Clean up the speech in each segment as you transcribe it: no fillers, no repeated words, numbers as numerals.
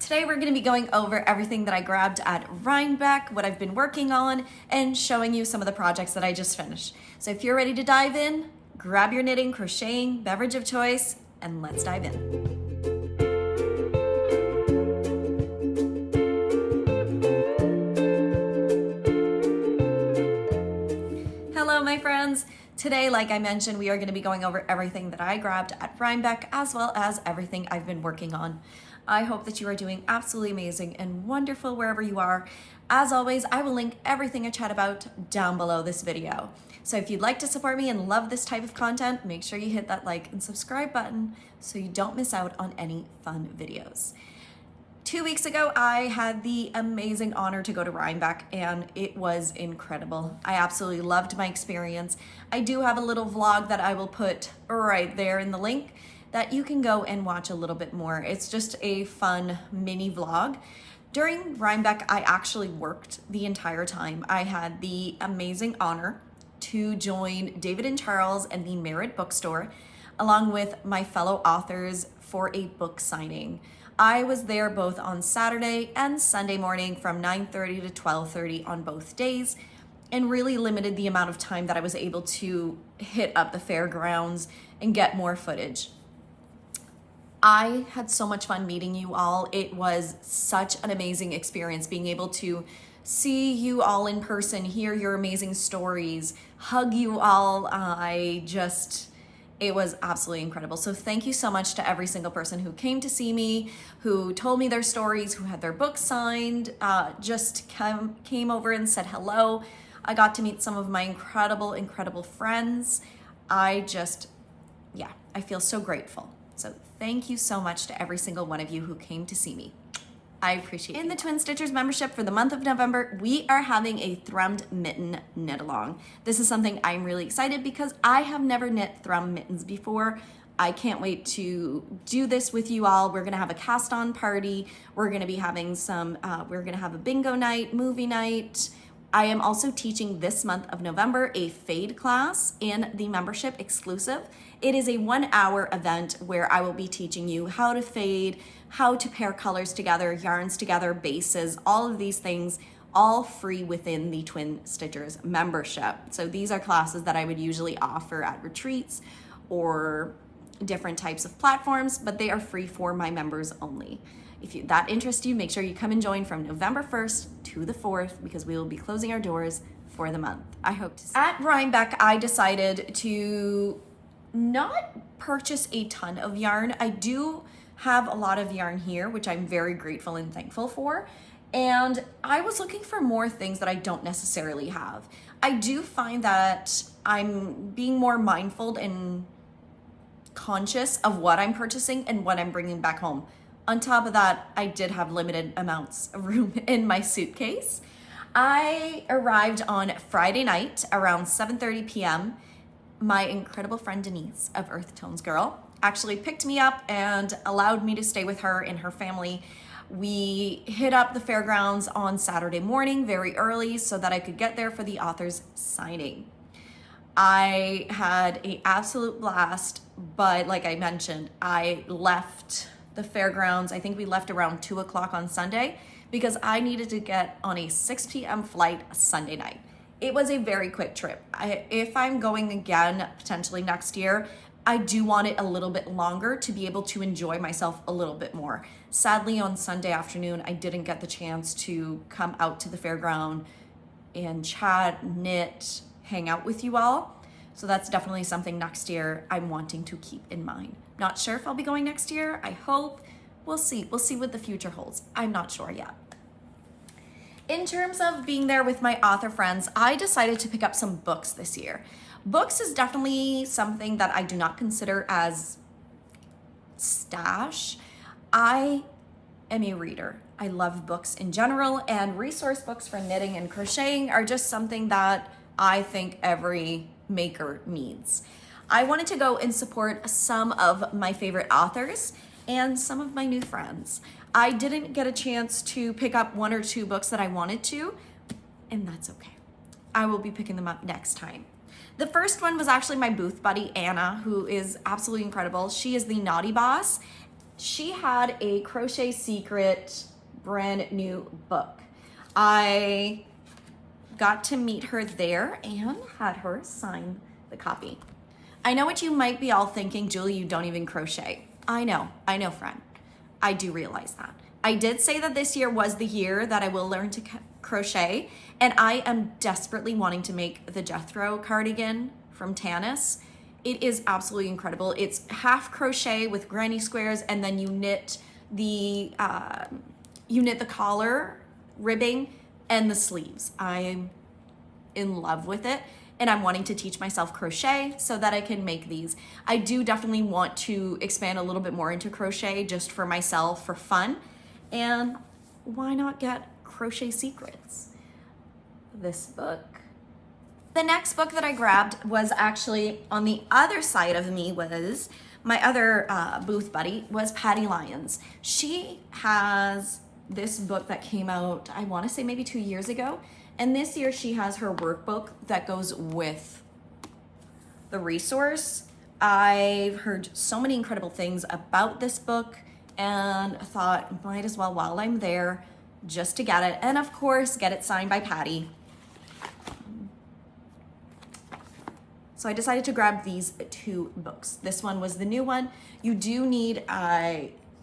Today we're going to be going over everything that I grabbed at Rhinebeck, what I've been working on, and showing you some of the projects that I just finished. So if you're ready to dive in, grab your knitting, crocheting, beverage of choice, and let's dive in. Hello, my friends. Today, like I mentioned, we are going to be going over everything that I grabbed at Rhinebeck, as well as everything I've been working on. I hope that you are doing absolutely amazing and wonderful wherever you are. As always, I will link everything I chat about down below this video. So if you'd like to support me and love this type of content, make sure you hit that like and subscribe button so you don't miss out on any fun videos. 2 weeks ago, I had the amazing honor to go to Rhinebeck, and it was incredible. I absolutely loved my experience. I do have a little vlog that I will put right there in the link that you can go and watch a little bit more. It's just a fun mini vlog. During Rhinebeck, I actually worked the entire time. I had the amazing honor to join David and Charles and the Merit Bookstore, along with my fellow authors for a book signing. I was there both on Saturday and Sunday morning from 9:30 to 12:30 on both days, and really limited the amount of time that I was able to hit up the fairgrounds and get more footage. I had so much fun meeting you all. It was such an amazing experience being able to see you all in person, hear your amazing stories, hug you all. It was absolutely incredible. So thank you so much to every single person who came to see me, who told me their stories, who had their books signed, just came over and said hello. I got to meet some of my incredible friends. I feel so grateful. So thank you so much to every single one of you who came to see me. I appreciate it. In the Twin Stitchers membership for the month of November, we are having a thrummed mitten knit along. This is something I'm really excited because I have never knit thrum mittens before. I can't wait to do this with you all. We're gonna have a cast on party. We're gonna be having we're gonna have a bingo night, movie night. I am also teaching this month of November a fade class in the membership exclusive. It is a 1-hour event where I will be teaching you how to fade, how to pair colors together, yarns together, bases, all of these things, all free within the Twin Stitchers membership. So these are classes that I would usually offer at retreats or different types of platforms, but they are free for my members only. If that interests you, make sure you come and join from November 1st to the 4th because we will be closing our doors for the month. I hope to see you. At Rhinebeck, I decided to not purchase a ton of yarn. I do have a lot of yarn here, which I'm very grateful and thankful for. And I was looking for more things that I don't necessarily have. I do find that I'm being more mindful and conscious of what I'm purchasing and what I'm bringing back home. On top of that, I did have limited amounts of room in my suitcase. I arrived on Friday night around 7:30 p.m. My incredible friend Denise of Earth Tones Girl actually picked me up and allowed me to stay with her and her family. We hit up the fairgrounds on Saturday morning very early so that I could get there for the author's signing. I had an absolute blast, but like I mentioned, I left the fairgrounds. I think we left around 2 o'clock on Sunday because I needed to get on a 6 p.m. flight Sunday night. It was a very quick trip. If I'm going again, potentially next year, I do want it a little bit longer to be able to enjoy myself a little bit more. Sadly, on Sunday afternoon, I didn't get the chance to come out to the fairground and chat, knit, hang out with you all. So that's definitely something next year I'm wanting to keep in mind. Not sure if I'll be going next year. I hope. We'll see. We'll see what the future holds. I'm not sure yet. In terms of being there with my author friends, I decided to pick up some books this year. Books is definitely something that I do not consider as stash. I am a reader. I love books in general, and resource books for knitting and crocheting are just something that I think every maker needs. I wanted to go and support some of my favorite authors and some of my new friends. I didn't get a chance to pick up 1 or 2 books that I wanted to, and that's okay. I will be picking them up next time. The first one was actually my booth buddy, Anna, who is absolutely incredible. She is the Knotty boss, she had a Crochet Secret brand new book. I got to meet her there and had her sign the copy. I know what you might be all thinking, Julie, you don't even crochet. I know, friend. I do realize that. I did say that this year was the year that I will learn to crochet, and I am desperately wanting to make the Jethro cardigan from Tanis. It is absolutely incredible. It's half crochet with granny squares, and then you knit the collar ribbing and the sleeves. I'm in love with it, and I'm wanting to teach myself crochet so that I can make these. I do definitely want to expand a little bit more into crochet just for myself, for fun, and why not get Crochet Secrets? This book. The next book that I grabbed was actually on the other side of me, was my other booth buddy, was Patty Lyons. She has this book that came out, I want to say maybe 2 years ago. And this year she has her workbook that goes with the resource. I've heard so many incredible things about this book and thought might as well, while I'm there, just to get it. And of course, get it signed by Patty. So I decided to grab these two books. This one was the new one. You do need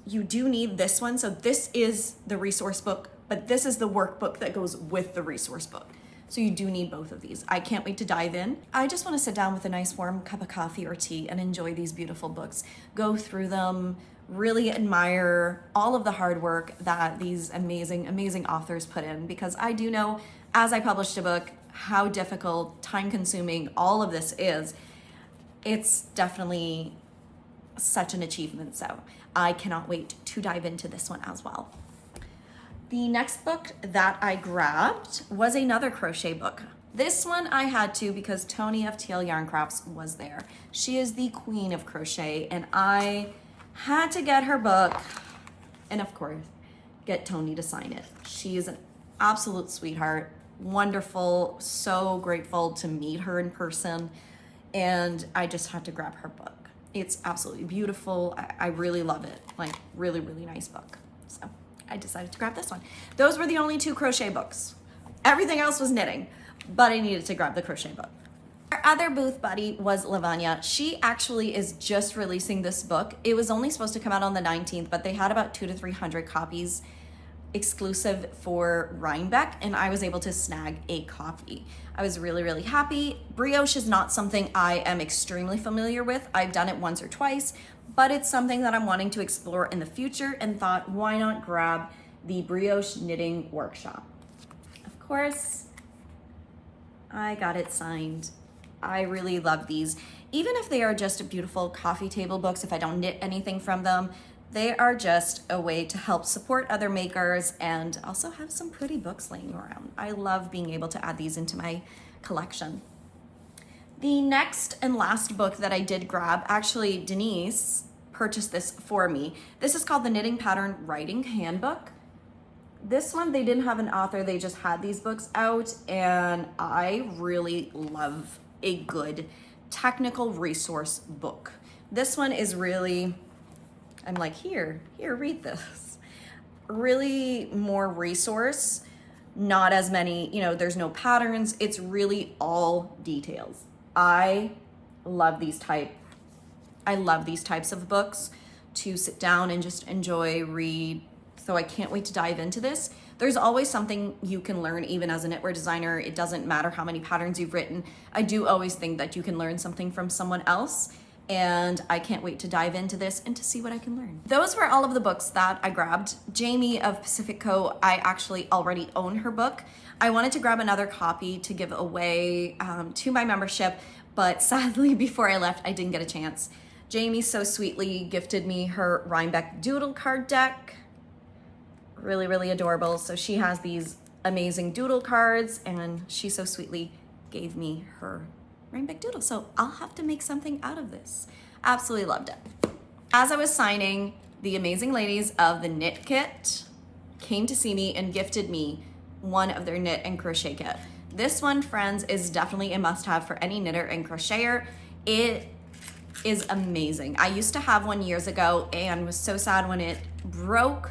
this one. So this is the resource book, but this is the workbook that goes with the resource book. So you do need both of these. I can't wait to dive in. I just want to sit down with a nice warm cup of coffee or tea and enjoy these beautiful books. Go through them, really admire all of the hard work that these amazing, amazing authors put in, because I do know, as I published a book, how difficult, time-consuming all of this is. It's definitely such an achievement, so I cannot wait to dive into this one as well. The next book that I grabbed was another crochet book. This one I had to because Tony of TL Yarn Crafts was there. She is the queen of crochet, and I had to get her book and of course get Tony to sign it. She is an absolute sweetheart, wonderful, so grateful to meet her in person, and I just had to grab her book. It's absolutely beautiful. I really love it. Like, really, really nice book. So I decided to grab this one. Those were the only two crochet books. Everything else was knitting, but I needed to grab the crochet book. Our other booth buddy was Lavanya. She actually is just releasing this book. It was only supposed to come out on the 19th, but they had about 200 to 300 copies exclusive for Rhinebeck, and I was able to snag a copy. I was really, really happy. Brioche is not something I am extremely familiar with. I've done it once or twice, but it's something that I'm wanting to explore in the future, and thought, why not grab the Brioche Knitting Workshop? Of course, I got it signed. I really love these. Even if they are just beautiful coffee table books, if I don't knit anything from them, they are just a way to help support other makers and also have some pretty books laying around. I love being able to add these into my collection. The next and last book that I did grab, actually Denise purchased this for me. This is called the Knitting Pattern Writing Handbook. This one, they didn't have an author, they just had these books out, and I really love a good technical resource book. This one is really, I'm like, here, read this. Really more resource, not as many, there's no patterns. It's really all details. I love these types of books to sit down and just enjoy, read. So I can't wait to dive into this. There's always something you can learn, even as a knitwear designer. It doesn't matter how many patterns you've written. I do always think that you can learn something from someone else, and I can't wait to dive into this and to see what I can learn. Those were all of the books that I grabbed. Jamie of Pacific Co., I actually already own her book. I wanted to grab another copy to give away to my membership, but sadly before I left, I didn't get a chance. Jamie so sweetly gifted me her Rhinebeck Doodle card deck. Really, really adorable. So she has these amazing doodle cards, and she so sweetly gave me her Rhinebeck Doodle. So I'll have to make something out of this. Absolutely loved it. As I was signing, the amazing ladies of the Knit Kit came to see me and gifted me one of their knit and crochet kit. This one, friends, is definitely a must-have for any knitter and crocheter. It is amazing. I used to have one years ago and was so sad when it broke.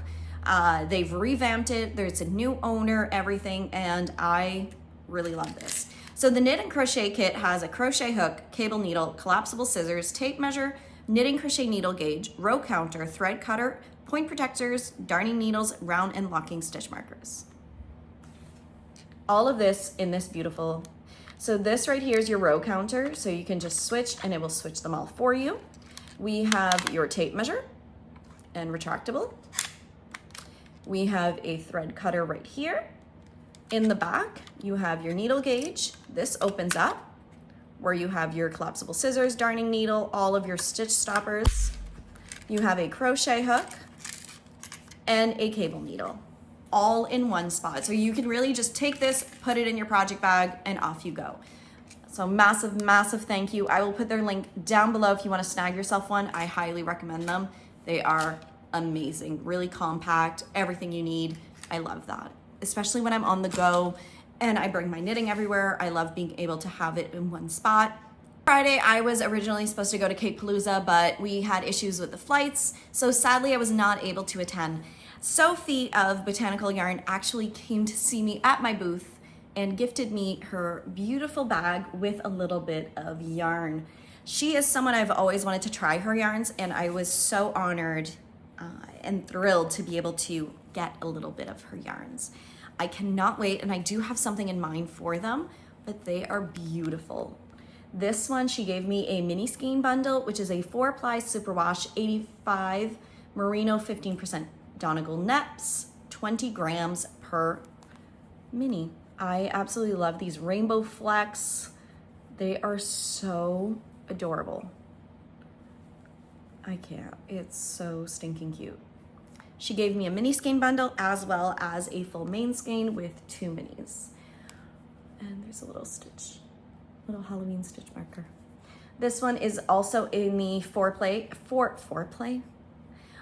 They've revamped it. There's a new owner, everything, and I really love this. So the knit and crochet kit has a crochet hook, cable needle, collapsible scissors, tape measure, knitting crochet needle gauge, row counter, thread cutter, point protectors, darning needles, round and locking stitch markers. All of this in this beautiful. So this right here is your row counter, so you can just switch and it will switch them all for you. We have your tape measure and retractable. We have a thread cutter right here. In the back, you have your needle gauge. This opens up where you have your collapsible scissors, darning needle, all of your stitch stoppers. You have a crochet hook and a cable needle, all in one spot. So you can really just take this, put it in your project bag, and off you go. So massive, massive thank you. I will put their link down below if you want to snag yourself one. I highly recommend them. They are amazing, really compact, everything you need. I love that, especially when I'm on the go and I bring my knitting everywhere. I love being able to have it in one spot. Friday, I was originally supposed to go to Cape Palooza, but we had issues with the flights, so sadly I was not able to attend. Sophie of Botanical Yarn actually came to see me at my booth and gifted me her beautiful bag with a little bit of yarn. She is someone I've always wanted to try her yarns, and I was so honored and thrilled to be able to get a little bit of her yarns. I cannot wait, and I do have something in mind for them, but they are beautiful. This one, she gave me a mini skein bundle, which is a 4-ply superwash, 85 merino, 15% Donegal neps, 20 grams per mini. I absolutely love these rainbow flecks. They are so adorable. I can't, it's so stinking cute. She gave me a mini skein bundle as well as a full main skein with 2 minis. And there's a little stitch, little Halloween stitch marker. This one is also in the 4-ply,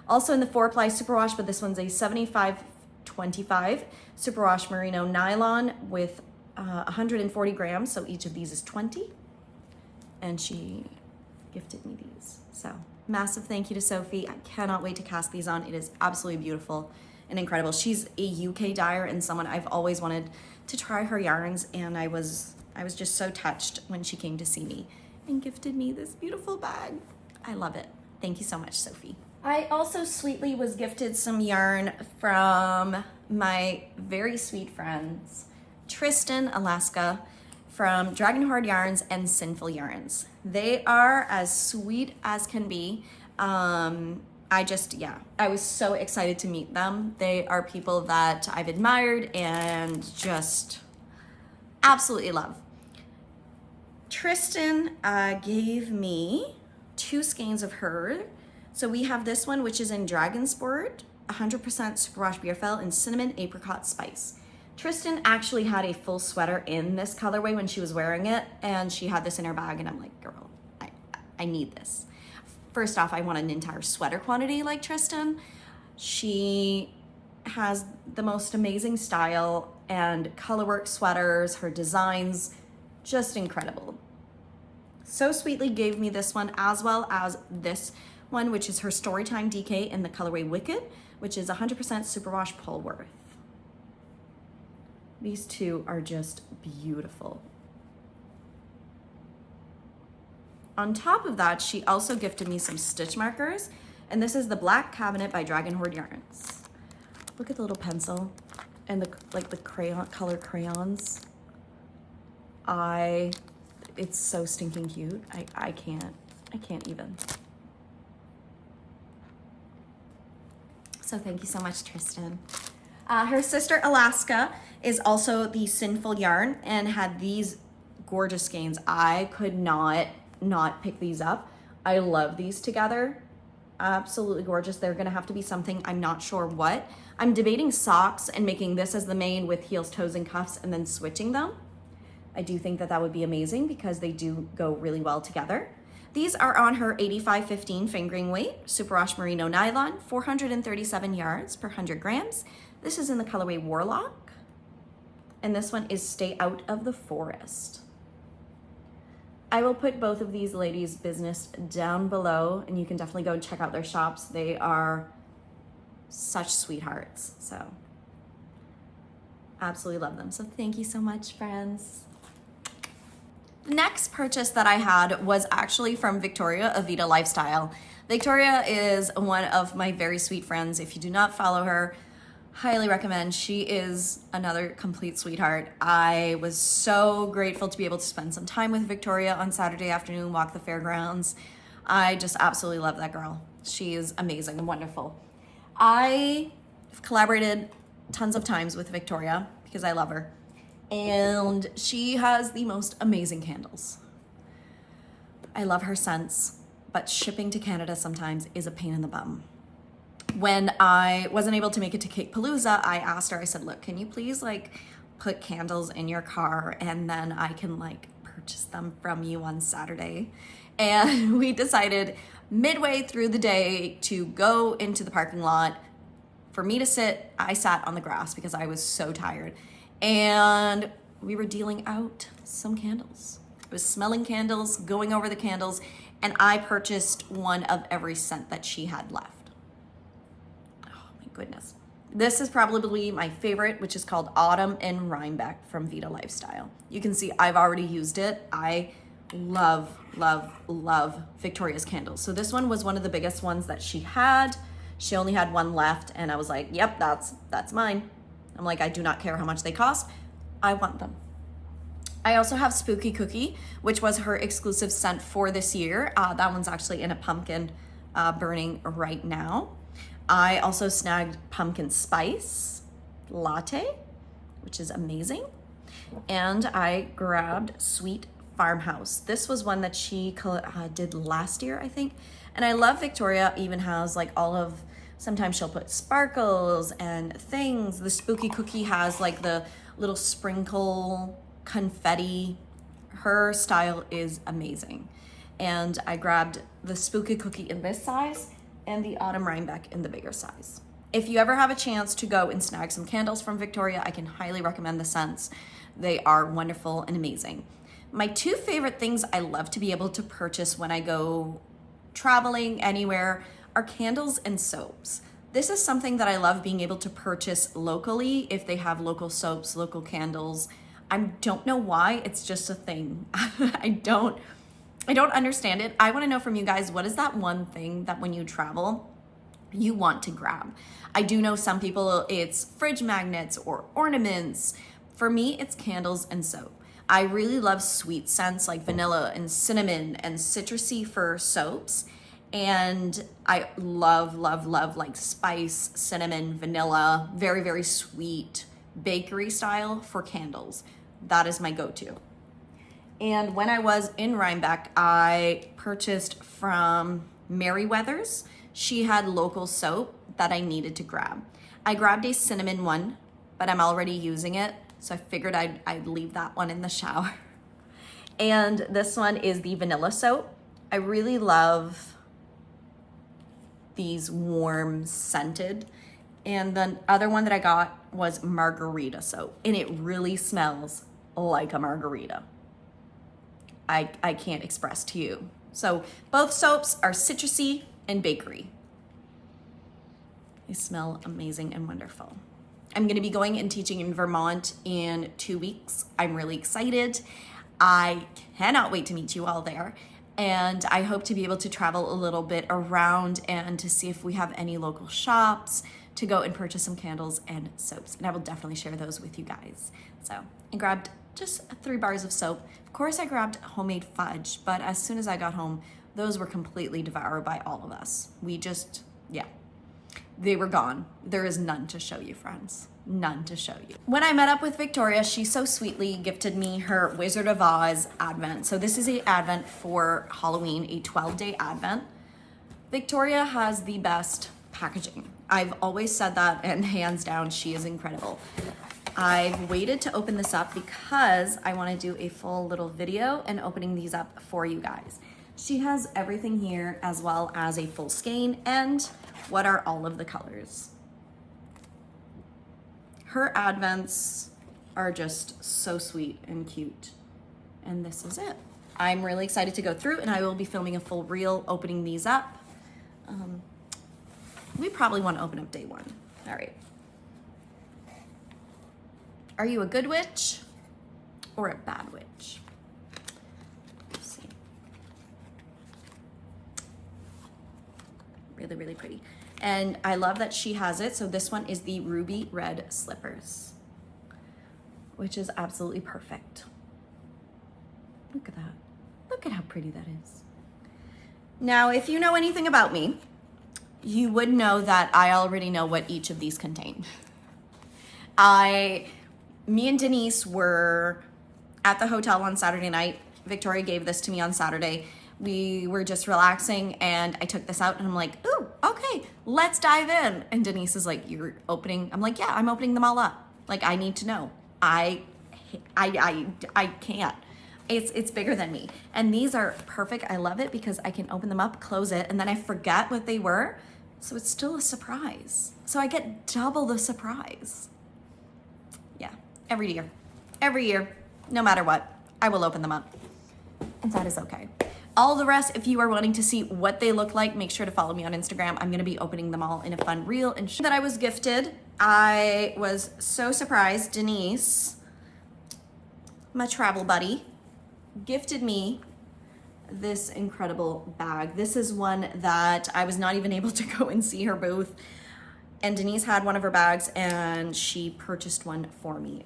also in the 4-ply superwash, but this one's a 75-25 superwash merino nylon with 140 grams. So each of these is 20. And she gifted me these. So massive thank you to Sophie. I cannot wait to cast these on. It is absolutely beautiful and incredible. She's a UK dyer and someone I've always wanted to try her yarns, and I was just so touched when she came to see me and gifted me this beautiful bag. I love it. Thank you so much, Sophie. I also sweetly was gifted some yarn from my very sweet friends, Tristan, Alaska, from Hoard Yarns and Sinful Yarns. They are as sweet as can be. I was so excited to meet them. They are people that I've admired and just absolutely love. Tristan gave me 2 skeins of her. So we have this one, which is in Dragon Sport, 100% superwash beer felt and cinnamon apricot spice. Tristan actually had a full sweater in this colorway when she was wearing it, and she had this in her bag, and I'm like, girl, I need this. First off, I want an entire sweater quantity like Tristan. She has the most amazing style and colorwork sweaters, her designs, just incredible. So sweetly gave me this one as well as this one, which is her Storytime DK in the colorway Wicked, which is 100% superwash Polworth. These two are just beautiful. On top of that, she also gifted me some stitch markers, and this is the Black Cabinet by Hoard Yarns. Look at the little pencil and the crayon colored crayons. It's so stinking cute. I can't even. So thank you so much, Tristan. Her sister Alaska is also the Sinful Yarn and had these gorgeous skeins. I could not pick these up. I love these together. Absolutely gorgeous. They're gonna have to be something, I'm not sure what. I'm debating socks and making this as the main with heels, toes, and cuffs and then switching them. I do think that would be amazing because they do go really well together. These are on her 85-15 fingering weight, superwash merino nylon, 437 yards per 100 grams. This is in the colorway Warlock, and this one is Stay Out of the Forest. I will put both of these ladies' business down below, and you can definitely go and check out their shops. They are such sweethearts. So absolutely love them. So thank you so much, friends. The next purchase that I had was actually from Victoria of Vita Lifestyle. Victoria is one of my very sweet friends. If you do not follow her, highly recommend. She is another complete sweetheart. I was so grateful to be able to spend some time with Victoria on Saturday afternoon, walk the fairgrounds. I just absolutely love that girl. She is amazing and wonderful. I've collaborated tons of times with Victoria because I love her. And she has the most amazing candles. I love her scents, but shipping to Canada sometimes is a pain in the bum. When I wasn't able to make it to Cake Palooza, I asked her, I said, look, can you please like put candles in your car and then I can like purchase them from you on Saturday? And we decided midway through the day to go into the parking lot. For me to sit, I sat on the grass because I was so tired. And we were dealing out some candles. It was smelling candles, going over the candles, and I purchased one of every scent that she had left. Oh my goodness. This is probably my favorite, which is called Autumn in Rhinebeck from Vita Lifestyle. You can see I've already used it. I love, love, love Victoria's candles. So this one was one of the biggest ones that she had. She only had one left, and I was like, yep, that's mine. I'm like, I do not care how much they cost. I want them. I also have Spooky Cookie, which was her exclusive scent for this year. That one's actually in a pumpkin burning right now. I also snagged Pumpkin Spice Latte, which is amazing. And I grabbed Sweet Farmhouse. This was one that she did last year, I think. And I love Victoria even has like all of, sometimes she'll put sparkles and things. The Spooky Cookie has like the little sprinkle confetti. Her style is amazing. And I grabbed the Spooky Cookie in this size and the Autumn Rhinebeck in the bigger size. If you ever have a chance to go and snag some candles from Victoria, I can highly recommend the scents. They are wonderful and amazing. My two favorite things I love to be able to purchase when I go traveling anywhere are candles and soaps. This is something that I love being able to purchase locally if they have local soaps, local candles. I don't know why, it's just a thing. I don't understand it. I want to know from you guys, what is that one thing that when you travel, you want to grab? I do know some people, it's fridge magnets or ornaments. For me, it's candles and soap. I really love sweet scents like vanilla and cinnamon and citrusy for soaps. And I love, love, love like spice, cinnamon, vanilla, very, very sweet bakery style for candles. That is my go-to. And when I was in Rhinebeck, I purchased from Merryweather's. She had local soap that I needed to grab. I grabbed a cinnamon one, but I'm already using it. So I figured I'd leave that one in the shower. And this one is the vanilla soap. I really love these warm scented. And the other one that I got was margarita soap. And it really smells like a margarita. I can't express to you. So both soaps are citrusy and bakery. They smell amazing and wonderful. I'm going to be going and teaching in Vermont in 2 weeks. I'm really excited. I cannot wait to meet you all there. And I hope to be able to travel a little bit around and to see if we have any local shops to go and purchase some candles and soaps. And I will definitely share those with you guys. So I grabbed just 3 bars of soap. Of course, I grabbed homemade fudge, but as soon as I got home, those were completely devoured by all of us. They were gone. There is none to show you, friends. None to show you. When I met up with Victoria, she so sweetly gifted me her Wizard of Oz Advent. So this is an Advent for Halloween, a 12-day Advent. Victoria has the best packaging. I've always said that, and hands down, she is incredible. I've waited to open this up because I want to do a full little video and opening these up for you guys. She has everything here as well as a full skein and what are all of the colors. Her Advents are just so sweet and cute. And this is it. I'm really excited to go through, and I will be filming a full reel opening these up. We probably want to open up day one. All right. Are you a good witch or a bad witch? Let's see. Really, really pretty. And I love that she has it. So this one is the ruby red slippers, which is absolutely perfect. Look at that. Look at how pretty that is. Now, if you know anything about me, you would know that I already know what each of these contain. Me and Denise were at the hotel on Saturday night. Victoria gave this to me on Saturday. We were just relaxing and I took this out and I'm like, ooh, okay, let's dive in. And Denise is like, you're opening? I'm like, yeah, I'm opening them all up. Like, I need to know. I can't. It's bigger than me. And these are perfect. I love it because I can open them up, close it, and then I forget what they were. So it's still a surprise. So I get double the surprise. Yeah, every year, no matter what, I will open them up. And that is okay. All the rest, if you are wanting to see what they look like, make sure to follow me on Instagram. I'm gonna be opening them all in a fun reel. And that I was gifted, I was so surprised. Denise, my travel buddy, gifted me this incredible bag. This is one that I was not even able to go and see her booth. And Denise had one of her bags and she purchased one for me.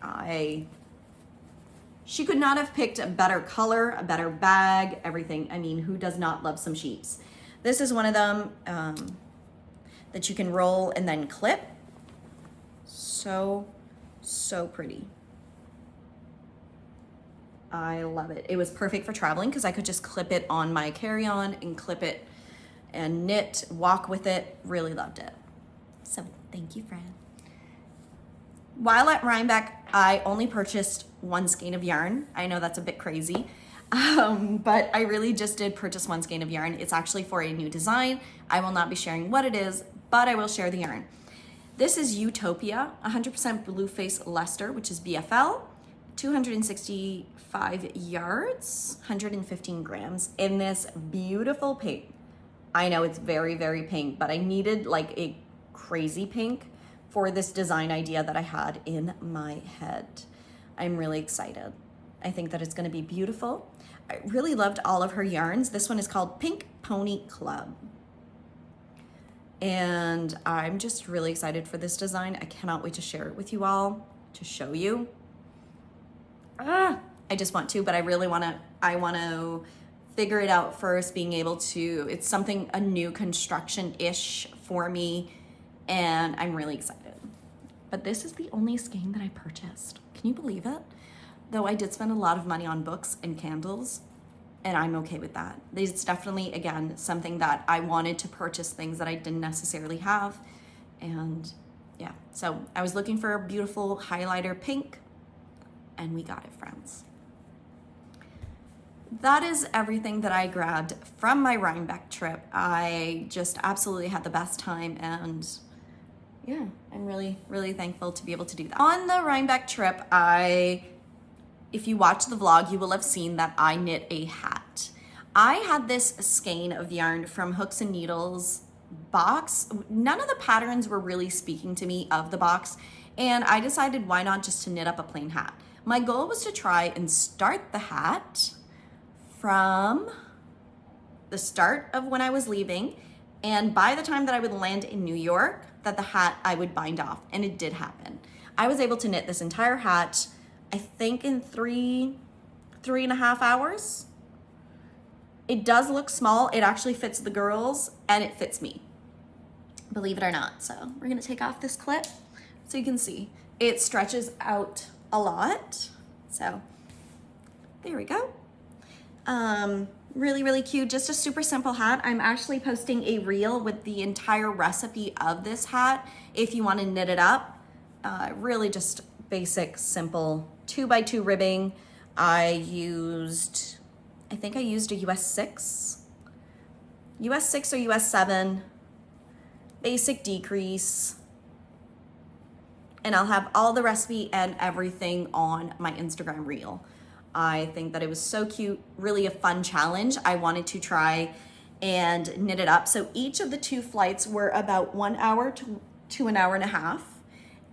She could not have picked a better color, a better bag, everything. I mean, who does not love some sheets? This is one of them that you can roll and then clip. So pretty. I love it. It was perfect for traveling because I could just clip it on my carry-on and clip it and knit, walk with it. Really loved it. So thank you, Fran. While at Rhinebeck, I only purchased one skein of yarn. I know that's a bit crazy, but I really just did purchase one skein of yarn. It's actually for a new design. I will not be sharing what it is, but I will share the yarn. This is Ewetopia, 100% Blue Face Leicester, which is BFL, 265 yards, 115 grams in this beautiful pink. I know it's very, very pink, but I needed like a crazy pink for this design idea that I had in my head. I'm really excited. I think that it's gonna be beautiful. I really loved all of her yarns. This one is called Pink Pony Club. And I'm just really excited for this design. I cannot wait to share it with you all, to show you. I just want to, but I really wanna, figure it out first, being able to, it's something, a new construction-ish for me, and I'm really excited. But this is the only skein that I purchased. Can you believe it? Though I did spend a lot of money on books and candles, and I'm okay with that. It's definitely, again, something that I wanted to purchase things that I didn't necessarily have. And yeah, so I was looking for a beautiful highlighter pink, and we got it, friends. That is everything that I grabbed from my Rhinebeck trip. I just absolutely had the best time, and yeah, I'm really, really thankful to be able to do that. On the Rhinebeck trip, if you watch the vlog, you will have seen that I knit a hat. I had this skein of yarn from Hooks and Needles box. None of the patterns were really speaking to me of the box, and I decided why not just to knit up a plain hat. My goal was to try and start the hat from the start of when I was leaving, and by the time that I would land in New York, that the hat I would bind off, and it did happen. I was able to knit this entire hat, I think in three and a half hours. It does look small. It actually fits the girls and it fits me, believe it or not. So we're gonna take off this clip so you can see. It stretches out a lot. So there we go. Really, really cute. Just a super simple hat. I'm actually posting a reel with the entire recipe of this hat if you want to knit it up. Really just basic, simple 2x2 ribbing. I think I used a US 6 or US 7, basic decrease, and I'll have all the recipe and everything on my Instagram reel. I think that it was so cute, really a fun challenge. I wanted to try and knit it up. So each of the 2 flights were about 1 hour to an hour and a half.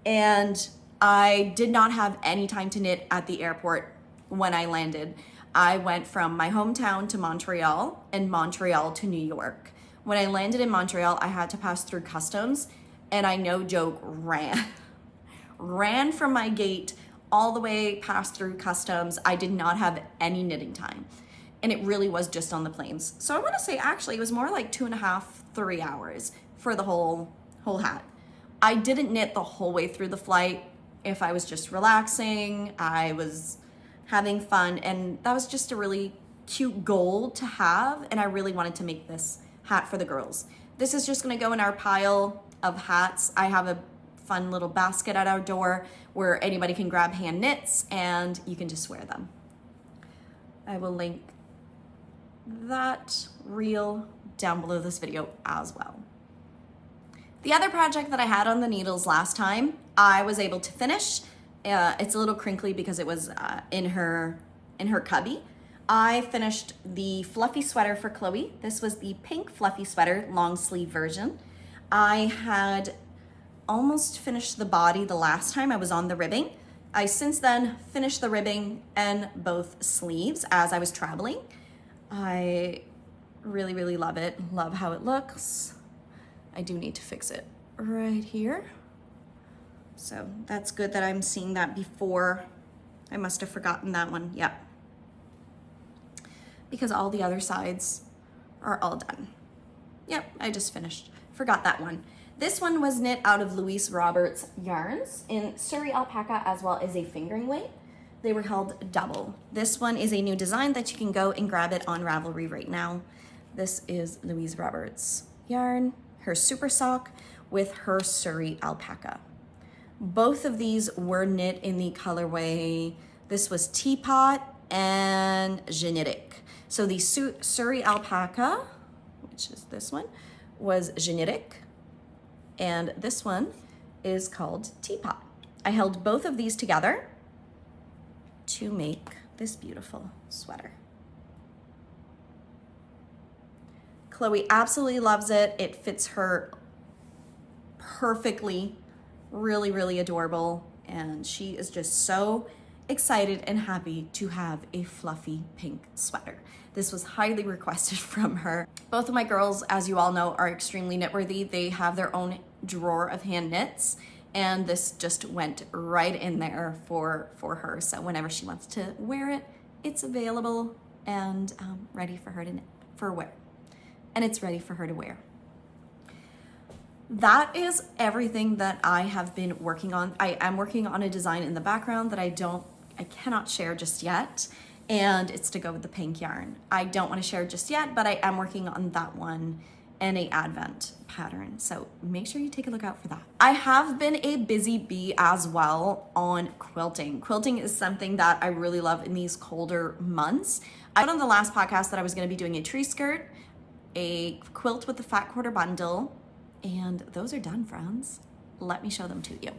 And I did not have any time to knit at the airport when I landed. I went from my hometown to Montreal and Montreal to New York. When I landed in Montreal, I had to pass through customs, and I, no joke, ran from my gate all the way past through customs. I did not have any knitting time, and it really was just on the planes. So I want to say actually it was more like 2.5, 3 hours for the whole hat. I didn't knit the whole way through the flight. If I was just relaxing, I was having fun, and that was just a really cute goal to have, and I really wanted to make this hat for the girls. This is just gonna go in our pile of hats. I have a fun little basket at our door where anybody can grab hand knits and you can just wear them. I will link that reel down below this video as well. The other project that I had on the needles last time, I was able to finish. It's a little crinkly because it was in her cubby. I finished the fluffy sweater for Chloe. This was the pink fluffy sweater, long sleeve version. I had almost finished the body the last time I was on the ribbing. I since then finished the ribbing and both sleeves as I was traveling. I really, really love it. Love how it looks. I do need to fix it right here. So that's good that I'm seeing that before. I must have forgotten that one. Yep. Because all the other sides are all done. Yep, I just finished. Forgot that one. This one was knit out of Louise Roberts yarns in Surrey alpaca as well as a fingering weight. They were held double. This one is a new design that you can go and grab it on Ravelry right now. This is Louise Roberts yarn, her super sock with her Surrey alpaca. Both of these were knit in the colorway, this was Teapot and Genetic. So the Surrey alpaca, which is this one, was Genetic, and this one is called Teapot. I held both of these together to make this beautiful sweater. Chloe absolutely loves it. It fits her perfectly, really, really adorable, and she is just so excited and happy to have a fluffy pink sweater. This was highly requested from her. Both of my girls, as you all know, are extremely knitworthy. They have their own drawer of hand knits, and this just went right in there for her. So whenever she wants to wear it, it's available and ready for her to knit, for wear. And it's ready for her to wear. That is everything that I have been working on. I am working on a design in the background that I cannot share just yet, and it's to go with the pink yarn. I don't want to share just yet, but I am working on that one and a Advent pattern, so make sure you take a look out for that. I have been a busy bee as well on quilting. Quilting is something that I really love in these colder months. I said on the last podcast that I was going to be doing a tree skirt, a quilt with the fat quarter bundle, and those are done, friends. Let me show them to you.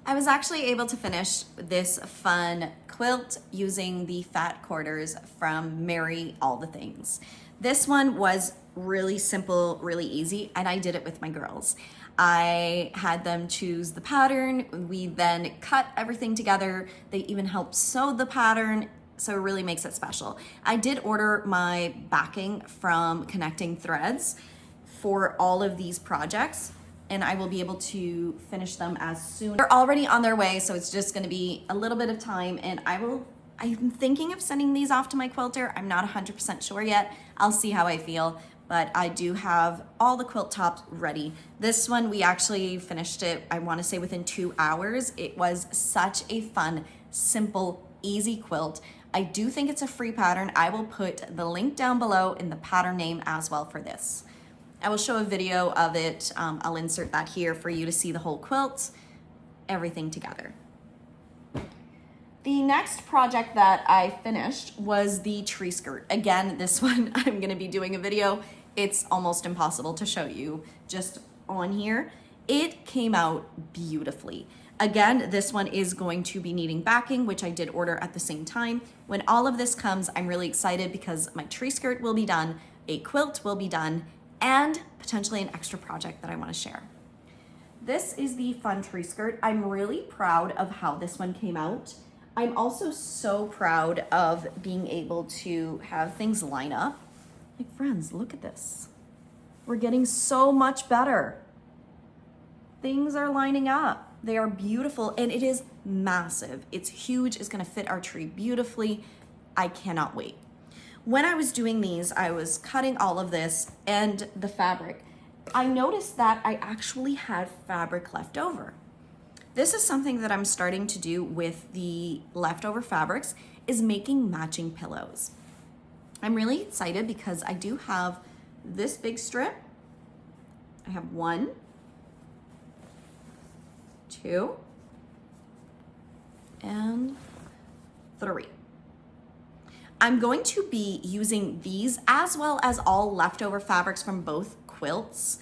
I was actually able to finish this fun quilt using the fat quarters from Mary All the Things. This one was really simple, really easy, and I did it with my girls. I had them choose the pattern. We then cut everything together. They even helped sew the pattern, so it really makes it special. I did order my backing from Connecting Threads for all of these projects, and I will be able to finish them as soon. They're already on their way, so it's just gonna be a little bit of time, and I'm thinking of sending these off to my quilter. I'm not 100% sure yet. I'll see how I feel, but I do have all the quilt tops ready. This one, we actually finished it, I wanna say within 2 hours. It was such a fun, simple, easy quilt. I do think it's a free pattern. I will put the link down below in the pattern name as well for this. I will show a video of it. I'll insert that here for you to see the whole quilt, everything together. The next project that I finished was the tree skirt. Again, this one I'm gonna be doing a video. It's almost impossible to show you just on here. It came out beautifully. Again, this one is going to be needing backing, which I did order at the same time. When all of this comes, I'm really excited because my tree skirt will be done, a quilt will be done, and potentially an extra project that I want to share. This is the fun tree skirt. I'm really proud of how this one came out. I'm also so proud of being able to have things line up. Like, friends, look at this. We're getting so much better. Things are lining up. They are beautiful, and it is massive. It's huge. It's gonna fit our tree beautifully. I cannot wait. When I was doing these, I was cutting all of this and the fabric. I noticed that I actually had fabric left over. This is something that I'm starting to do with the leftover fabrics, is making matching pillows. I'm really excited because I do have this big strip. I have 1, 2, and 3. I'm going to be using these as well as all leftover fabrics from both quilts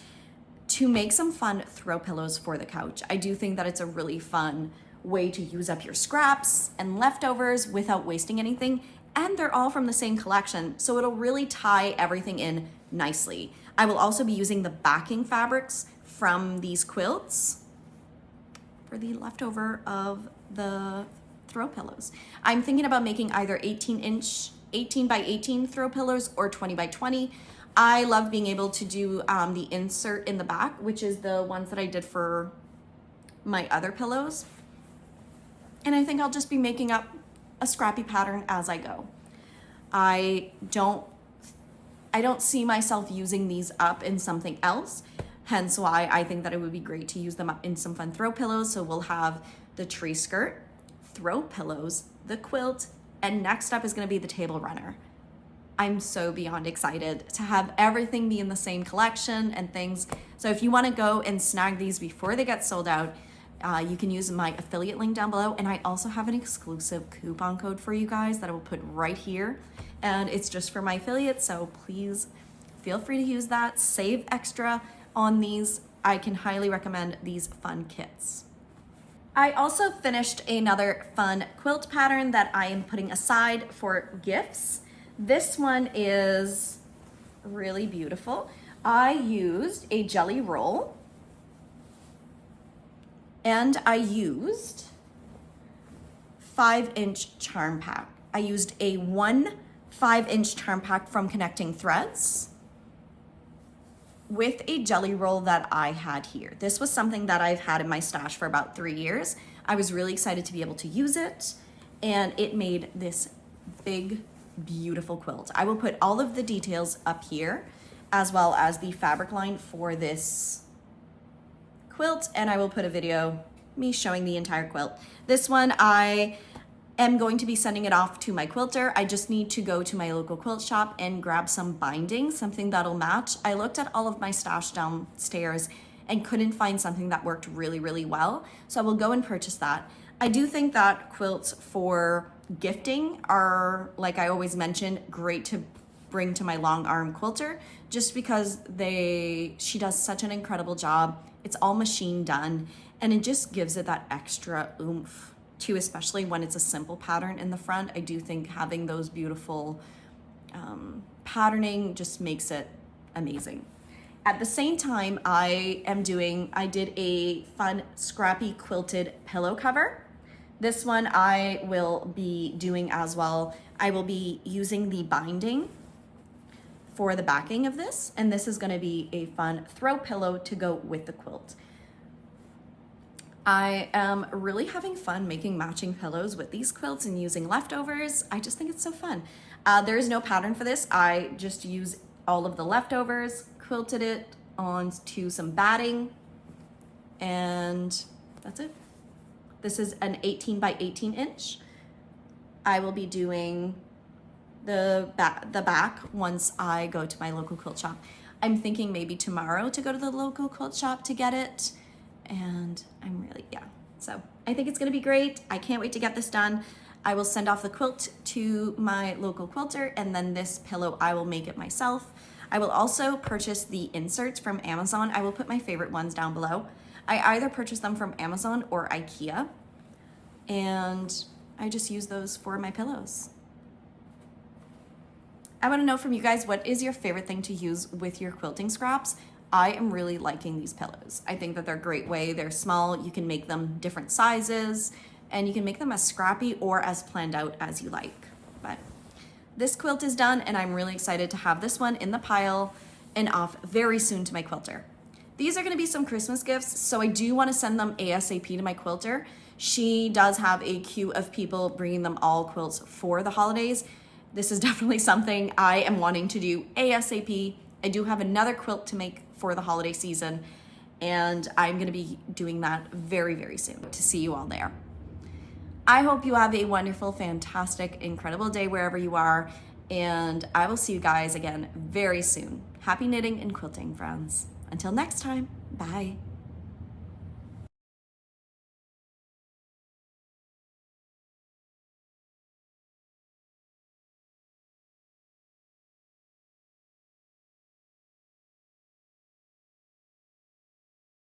to make some fun throw pillows for the couch. I do think that it's a really fun way to use up your scraps and leftovers without wasting anything, and they're all from the same collection, so it'll really tie everything in nicely. I will also be using the backing fabrics from these quilts for the leftover of the throw pillows. I'm thinking about making either 18 by 18 throw pillows or 20 by 20. I love being able to do the insert in the back, which is the ones that I did for my other pillows. And I think I'll just be making up a scrappy pattern as I go. I don't see myself using these up in something else, hence why I think that it would be great to use them up in some fun throw pillows. So we'll have the tree skirt, throw pillows, the quilt, and next up is going to be the table runner. I'm so beyond excited to have everything be in the same collection and things. So if you want to go and snag these before they get sold out, you can use my affiliate link down below. And I also have an exclusive coupon code for you guys that I will put right here. And it's just for my affiliates, so please feel free to use that. Save extra on these. I can highly recommend these fun kits. I also finished another fun quilt pattern that I am putting aside for gifts. This one is really beautiful. I used a jelly roll and I used 5-inch charm pack. I used a 1 5-inch charm pack from Connecting Threads with a jelly roll that I had here. This was something that I've had in my stash for about 3 years. I was really excited to be able to use it, and it made this big, beautiful quilt. I will put all of the details up here, as well as the fabric line for this quilt, and I will put a video me showing the entire quilt. This one I am going to be sending it off to my quilter. I just need to go to my local quilt shop and grab some binding, something that'll match. I looked at all of my stash downstairs and couldn't find something that worked really, really well. So I will go and purchase that. I do think that quilts for gifting are, like I always mention, great to bring to my long arm quilter, just because she does such an incredible job. It's all machine done, and it just gives it that extra oomph too, especially when it's a simple pattern in the front. I do think having those beautiful patterning just makes it amazing. At the same time, I did a fun scrappy quilted pillow cover. This one I will be doing as well. I will be using the binding for the backing of this, and this is gonna be a fun throw pillow to go with the quilt. I am really having fun making matching pillows with these quilts and using leftovers. I just think it's so fun. There is no pattern for this. I just use all of the leftovers, quilted it onto some batting, and that's it. This is an 18 by 18 inch. I will be doing the back once I go to my local quilt shop. I'm thinking maybe tomorrow to go to the local quilt shop to get it. And I'm really, so I think it's gonna be great. I can't wait to get this done. I will send off the quilt to my local quilter, and then this pillow, I will make it myself. I will also purchase the inserts from Amazon. I will put my favorite ones down below. I either purchase them from Amazon or IKEA, and I just use those for my pillows. I want to know from you guys, what is your favorite thing to use with your quilting scraps? I am really liking these pillows. I think that they're a great way. They're small, you can make them different sizes, and you can make them as scrappy or as planned out as you like. But this quilt is done, and I'm really excited to have this one in the pile and off very soon to my quilter. These are gonna be some Christmas gifts, so I do wanna send them ASAP to my quilter. She does have a queue of people bringing them all quilts for the holidays. This is definitely something I am wanting to do ASAP. I do have another quilt to make for the holiday season, and I'm gonna be doing that very, very soon to see you all there. I hope you have a wonderful, fantastic, incredible day wherever you are, and I will see you guys again very soon. Happy knitting and quilting, friends. Until next time, bye.